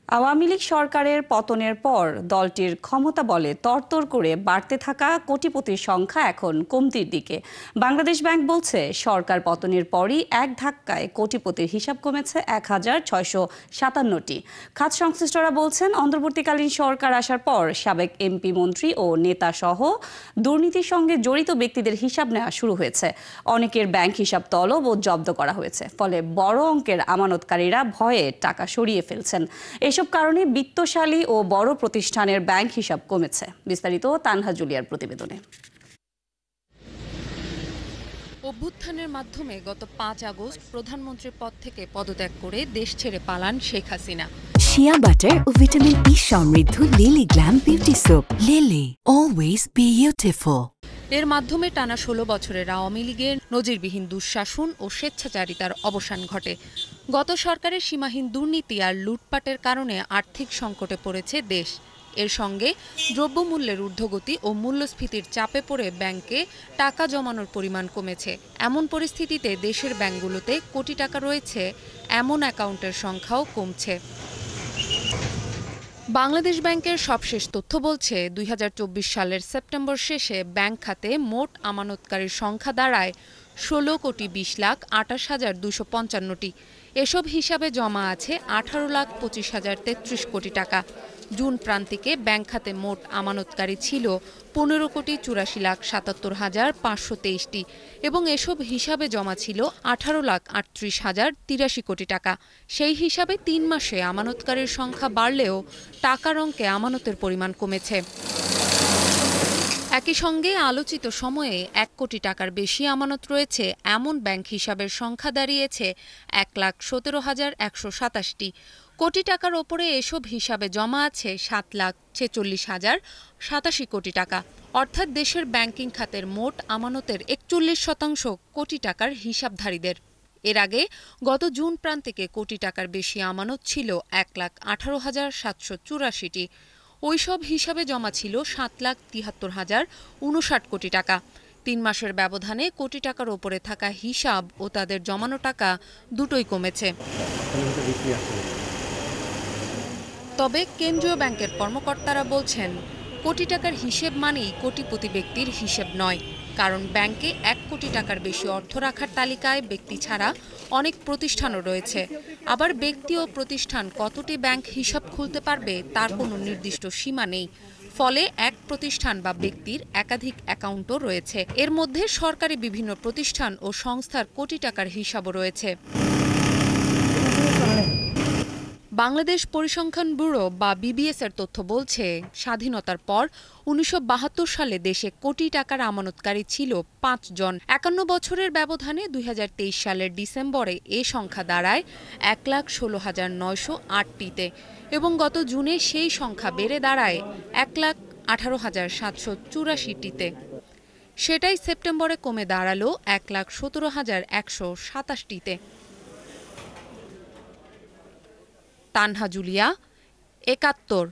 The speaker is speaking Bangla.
আওয়ামী লীগ সরকারের পতনের পর দলটির ক্ষমতা বলে তরতর করে বাড়তে থাকা কোটিপতির সংখ্যা এখন কমতির দিকে। বাংলাদেশ ব্যাংক বলছে, সরকার পতনের পরই এক ধাক্কায় কোটিপতির হিসাব কমেছে ১,৬৫৭টি। খাত সংশ্লিষ্টরা বলছেন, অন্তর্বর্তীকালীন সরকার আসার পর সাবেক এমপি, মন্ত্রী ও নেতা সহ দুর্নীতির সঙ্গে জড়িত ব্যক্তিদের হিসাব নেওয়া শুরু হয়েছে। অনেকের ব্যাংক হিসাব তলব ও জব্দ করা হয়েছে। ফলে বড় অঙ্কের আমানতকারীরা ভয়ে টাকা সরিয়ে ফেলছেন। এসব কারণে বিত্তশালী ও বড় প্রতিষ্ঠানের ব্যাংক হিসাব কমেছে। বিস্তারিত তানহা জুলিয়ার প্রতিবেদনে। অভ্যুত্থানের মাধ্যমে গত ৫ আগস্ট প্রধানমন্ত্রীর পদ থেকে পদত্যাগ করে দেশ ছেড়ে পালান শেখ হাসিনা। শিয়া বাটার ও ভিটামিন ই সমৃদ্ধ lily glam beauty soap. Lily, always beautiful. এর মাধ্যমে টানা ১৬ বছরের আওয়ামী লীগের নজিরবিহীন দুঃশাসন ও স্বেচ্ছাচারিতার অবসান ঘটে। গত সরকারের সীমাহীন দুর্নীতি আর লুটপাটের কারণে আর্থিক সংকটে পড়েছে দেশ। এর সঙ্গে দ্রব্যমূল্যের ঊর্ধ্বগতি ও মূল্যস্ফীতির চাপে পড়ে ব্যাংকে টাকা জমানোর পরিমাণ কমেছে। এমন পরিস্থিতিতে দেশের ব্যাংকগুলোতে কোটি টাকা রয়েছে এমন অ্যাকাউন্টের সংখ্যাও কমছে। বাংলাদেশ ব্যাংকের সবশেষ তথ্য বলছে, ২০২৪ সালের সেপ্টেম্বর শেষে ব্যাংক খাতে মোট আমানতকারীর সংখ্যা দাঁড়ায় ১৬,২২,২৫,২৫৫টি। এসব হিসাবে জমা আছে ১৮,২৫,০৩৩ কোটি টাকা। জুন প্রান্তিকে ব্যাংক খাতে মোট আমানতকারী ছিল ১৫,৮৭,৭৭,৫২৩টি এবং এসব হিসাবে জমা ছিল ১৮,৩৮,০৮৩ কোটি টাকা। সেই হিসাবে ৩ মাসে আমানতকারীর সংখ্যা বাড়লেও টাকার অঙ্কে আমানতের পরিমাণ কমেছে। একই সঙ্গে আলোচিত সময়ে ১ কোটি টাকার বেশি আমানত রয়েছে এমন ব্যাংক হিসাবের সংখ্যা দাঁড়িয়েছে ১,১৭,১২৭টি। কোটি টাকার ওপরে এসব হিসাবে জমা আছে ৭,৪৬,০৮৭ কোটি টাকা। অর্থাৎ দেশের ব্যাংকিং খাতের মোট আমানতের ৪১% কোটি টাকার হিসাবধারীদের। এর আগে গত জুন প্রান্তিকে কোটি টাকার বেশি আমানত ছিল ১,১৮,৭৮৪টি। ওইসব হিসাবে জমা ছিল ৭,৭৩,০৫৯ কোটি টাকা। ৩ মাসের ব্যবধানে কোটি টাকার ওপরে থাকা হিসাব ও তাদের জমানো টাকা দুটোই কমেছে। তবে কেন্দ্রীয় ব্যাংকের কর্মকর্তারা বলছেন, কোটি টাকার হিসেব মানেই কোটিপতি ব্যক্তির হিসেব নয়। কারণ ব্যাংকে ১ কোটি টাকার বেশি অর্থ রাখার তালিকায় ব্যক্তি ছাড়া অনেক প্রতিষ্ঠানও রয়েছে। আবার ব্যক্তি ও প্রতিষ্ঠান কতটি ব্যাংক হিসাব খুলতে পারবে তার কোনো নির্দিষ্ট সীমা নেই। ফলে এক প্রতিষ্ঠান বা ব্যক্তির একাধিক অ্যাকাউন্টও রয়েছে। এর মধ্যে সরকারি বিভিন্ন প্রতিষ্ঠান ও সংস্থার কোটি টাকার হিসাবও রয়েছে। বাংলাদেশ পরিসংখ্যান ব্যুরো বা বিবিএস এর তথ্য বলছে, স্বাধীনতার পর ১৯৭২ সালে দেশে কোটি টাকার আমানতকারী ছিল ৫ জন। ৫১ বছরের ব্যবধানে ২০২৩ সালের ডিসেম্বরে এ সংখ্যা দাঁড়ায় ১,১৬,৯০৮টিতে এবং গত জুনে সেই সংখ্যা বেড়ে দাঁড়ায় ১,১৮,৭৮৪টিতে। সেটাই সেপ্টেম্বরে কমে দাঁড়ালো ১,১৭,১২৭টিতে। তানহা জুলিয়া, একাত্তর।